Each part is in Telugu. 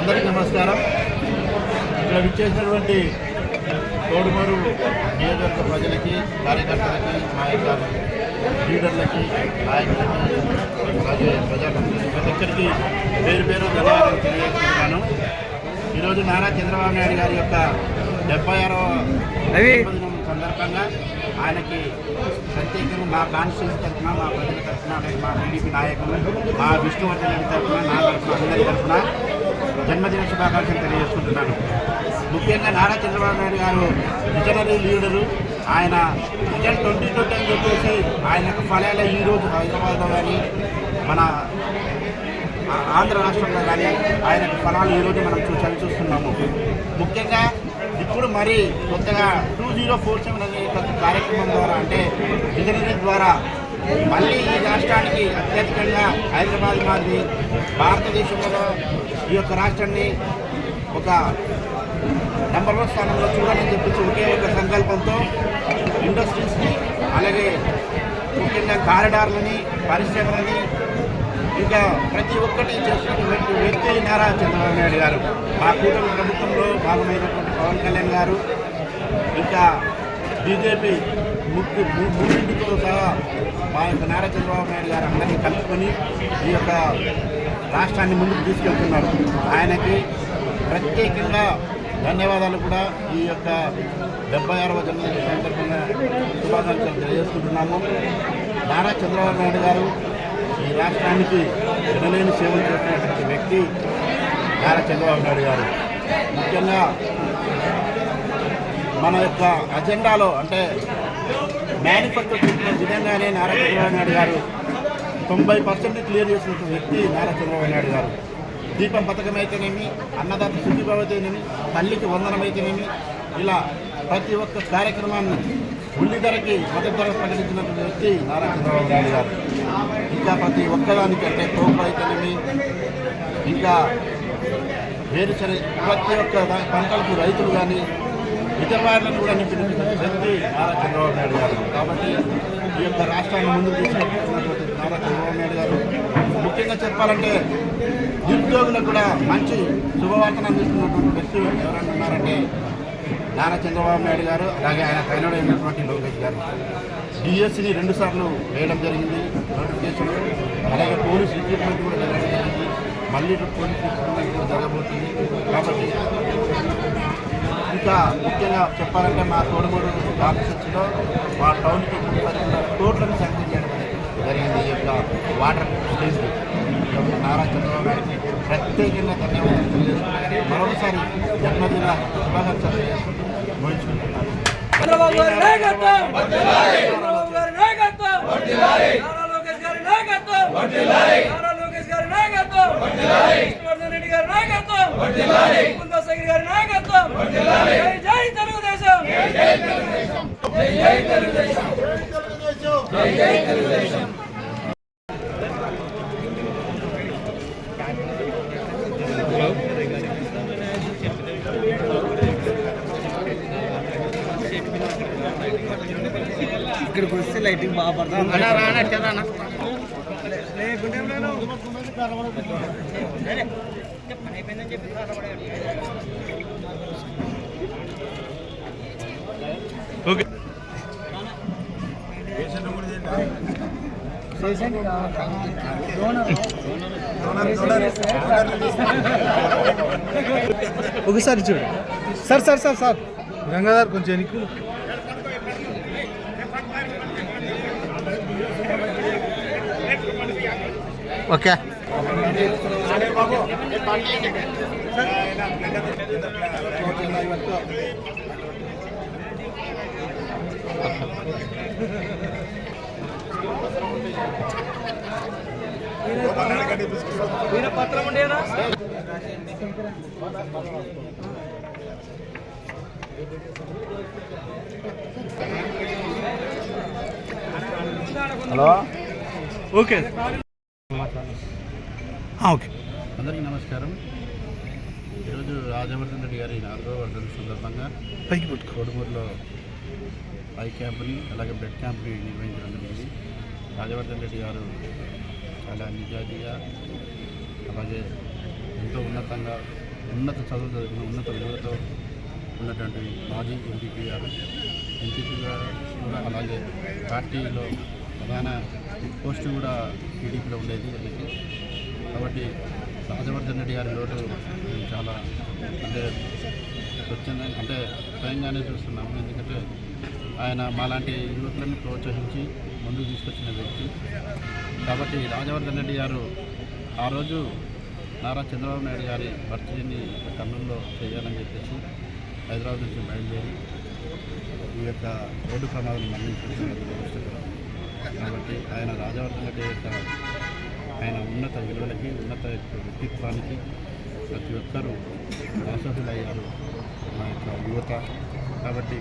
అందరికీ నమస్కారం. ఇక్కడ విచ్చేసినటువంటి తోడుమూరు నియోజకవర్గ ప్రజలకి, కార్యకర్తలకి, మా యొక్క లీడర్లకి, నాయకులకి, అలాగే ప్రజాప్రతినిధులకి ప్రతి ఒక్కరికి పేరు పేరు ధన్యవాదాలు తెలియజేస్తున్నాను. ఈరోజు నారా చంద్రబాబు నాయుడు గారి యొక్క 76వ జన్మదినం సందర్భంగా ఆయనకి ప్రత్యేకంగా మా కాన్స్టిట్యూన్సీ తరఫున, మా ప్రజల తరఫున, అలాగే మా టీడీపీ నాయకులు, మా విష్ణువర్ధన్ రెడ్డి తరఫున, నా తరఫున, అందరి తరఫున జన్మదిన శుభాకాంక్షలు తెలియజేసుకుంటున్నాను. ముఖ్యంగా నారా చంద్రబాబు నాయుడు గారు విజనరీ లీడరు. ఆయన విజన్ 2020 అని చెప్పేసి ఆయనకు ఫలాలు ఈరోజు హైదరాబాద్లో కానీ మన ఆంధ్ర రాష్ట్రంలో కానీ ఆయనకు ఫలాలు ఈరోజు మనం చూస్తున్నాము. ముఖ్యంగా ఇప్పుడు మరి కొత్తగా 2047 అనే కార్యక్రమం ద్వారా, అంటే విజనరీ ద్వారా మళ్ళీ ఈ రాష్ట్రానికి అత్యధికంగా హైదరాబాద్ మాదిరి భారతదేశంలో ఈ యొక్క రాష్ట్రాన్ని ఒక నంబర్ 1 స్థానంలో చూడాలని చెప్పేసి ఒకే ఒక సంకల్పంతో ఇండస్ట్రీస్ని, అలాగే ముఖ్యంగా కారిడార్లని, పరిశ్రమలని, ఇంకా ప్రతి ఒక్కటి చేస్తున్నటువంటి వ్యక్తి నారా చంద్రబాబు నాయుడు గారు. మా కూటమి ప్రభుత్వంలో భాగమైనటువంటి పవన్ కళ్యాణ్ గారు, ఇంకా బీజేపీ మూడింటితో సహా మా యొక్క నారా చంద్రబాబు నాయుడు గారు అందరినీ కలుపుకొని ఈ యొక్క రాష్ట్రాన్ని ముందుకు తీసుకెళ్తున్నారు. ఆయనకి ప్రత్యేకంగా ధన్యవాదాలు కూడా ఈ యొక్క 76వ జన్మదిన సందర్భంగా శుభాకాంక్షలు తెలియజేసుకుంటున్నాము. నారా చంద్రబాబు నాయుడు గారు ఈ రాష్ట్రానికి వినలేని సేవలు చేస్తున్నటువంటి వ్యక్తి నారా చంద్రబాబు నాయుడు గారు. ముఖ్యంగా మన యొక్క అజెండాలో, అంటే మేనిఫెస్టో చెప్పిన విధంగానే నారా చంద్రబాబు నాయుడు గారు 90% క్లియర్ చేసినటువంటి వ్యక్తి నారా చంద్రబాబు నాయుడు గారు. దీపం పథకం అయితేనేమి, అన్నదాత సుఖీభావ అయితేనేమి, తల్లికి వందనం అయితేనేమి, ఇలా ప్రతి ఒక్క కార్యక్రమాన్ని ఉల్లి ధరకి మొదటి ధర ప్రకటించినటువంటి వ్యక్తి నారా చంద్రబాబు నాయుడు గారు. ఇంకా ప్రతి ఒక్కదానికి, అంటే తోపు అయితేనేమి, ఇంకా వేరుశనగ, ప్రతి ఒక్క పంటలకు రైతులు కానీ రిజర్వాయర్లను కూడా నింపినటువంటి వ్యక్తి నారా చంద్రబాబు నాయుడు గారు. కాబట్టి ఈ యొక్క రాష్ట్రాన్ని ముందుకు తీసుకెళ్తున్నటువంటి నారా చంద్రబాబు నాయుడు గారు. ముఖ్యంగా చెప్పాలంటే నిరుద్యోగులకు కూడా మంచి శుభవార్తను అందిస్తున్నటువంటి వ్యక్తి ఎవరైనా ఉన్నారంటే నారా చంద్రబాబు నాయుడు గారు, అలాగే ఆయన పైన అయినటువంటి లోకేష్ గారు. డిఎస్సిని 2 సార్లు వేయడం జరిగింది నోటిఫికేషన్, అలాగే పోలీస్ రిక్రూట్మెంట్ కూడా జరగడం జరిగింది. మళ్ళీ పోలీస్ రిక్రూట్మెంట్ కూడా జరగబోతుంది. కాబట్టి ఇంకా ముఖ్యంగా చెప్పాలంటే మా తోడుమూడు కాన్స్టిట్యూన్సీలో మా టౌన్కి 30 కోట్లను శాంక్షన్ చేయడం జరిగింది ఈ యొక్క వాటర్ స్టేజ్. నారా చంద్రబాబు నాయుడుకి ప్రత్యేకంగా ధన్యవాదాలు తెలియజేస్తున్నాను. మరొకసారి జన్మదిన శుభాకాంక్షలు తెలియజేసుకుంటూ ముగించుకుంటున్నాను. చంద్రబాబు గారి నాయకత్వం, చంద్రబాబు గారి నాయకత్వం, నారా లోకేష్ గారి నాయకత్వం, నారా లోకేష్ గారి నాయకత్వం, విష్ణువర్ధన్ రెడ్డి గారి నాయకత్వం, కుందసగిరి గారి నాయకత్వం. జై జై తెలుగుదేశం, జై తెలుగుదేశం, జై తెలుగుదేశం, జై జై తెలుగుదేశం. ఇక్కడికి వస్తే లైటింగ్ బాగా పడుతుంది. ఒకసారి చూడు sir. Sir sir sir Gangadhar కొంచెం ఎనికి. ఓకే పత్రం ఉండేనా? Hello, okay okay. అందరికీ నమస్కారం. ఈరోజు రాజవర్ధన్ రెడ్డి గారి 4వ వర్ధంతి సందర్భంగా తోడుమూరులో ఐ క్యాంప్ని, అలాగే బ్లడ్ క్యాంప్ని నిర్వహించడం జరిగింది. రాజవర్ధన్ రెడ్డి గారు చాలా నిజాయితీగా, అలాగే ఎంతో ఉన్నతంగా ఉన్నత చదువులు చదివిన ఉన్నత విలువలతో ఉన్నటువంటి మాజీ ఎంపీపీ గారు కూడా అలాగే పార్టీలో ప్రధాన పోస్టు కూడా టీడీపీలో ఉండేది వీళ్ళకి. కాబట్టి రాజవర్ధన్ రెడ్డి గారి లోటు మేము చాలా స్వచ్ఛందంగా స్వయంగానే చూస్తున్నాము. ఎందుకంటే ఆయన మాలాంటి యువకులను ప్రోత్సహించి ముందుకు తీసుకొచ్చిన వ్యక్తి. కాబట్టి రాజవర్ధన్ రెడ్డి గారు ఆ రోజు నారా చంద్రబాబు నాయుడు గారి బర్త్డేని కర్నూలులో చేయాలని చెప్పేసి హైదరాబాద్ నుంచి బయలుదేరి ఈ యొక్క రోడ్డు ప్రమాదం మరణించారు. కాబట్టి ఆయన రాజవర్ధన్ రెడ్డి యొక్క ఆయన ఉన్నత విలువలకి ఉన్నత వ్యక్తిత్వానికి ప్రతి ఒక్కరూ దాసోహులయ్యారు మా యొక్క యువత. కాబట్టి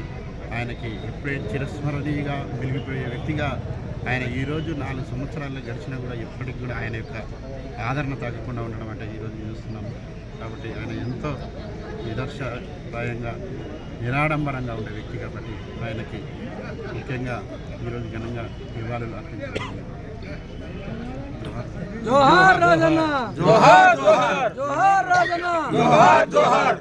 ఆయనకి ఎప్పుడైతే చిరస్మరణీయంగా వెలిగిపోయే వ్యక్తిగా ఆయన ఈరోజు 4 సంవత్సరాలు గడిచినా కూడా ఎప్పటికి కూడా ఆయన యొక్క ఆదరణ తగ్గకుండా ఉండడం అంటే ఈరోజు చూస్తున్నాము. కాబట్టి ఆయన ఎంతో నిదర్శప్రాయంగా నిరాడంబరంగా ఉండే వ్యక్తి. కాబట్టి ఆయనకి ముఖ్యంగా ఈరోజు ఘనంగా నివాళులు అర్పించారు. జోహార్ రాజన్న, జోహార్ జోహార్, జోహార్ రాజన్న, జోహార్ జోహార్.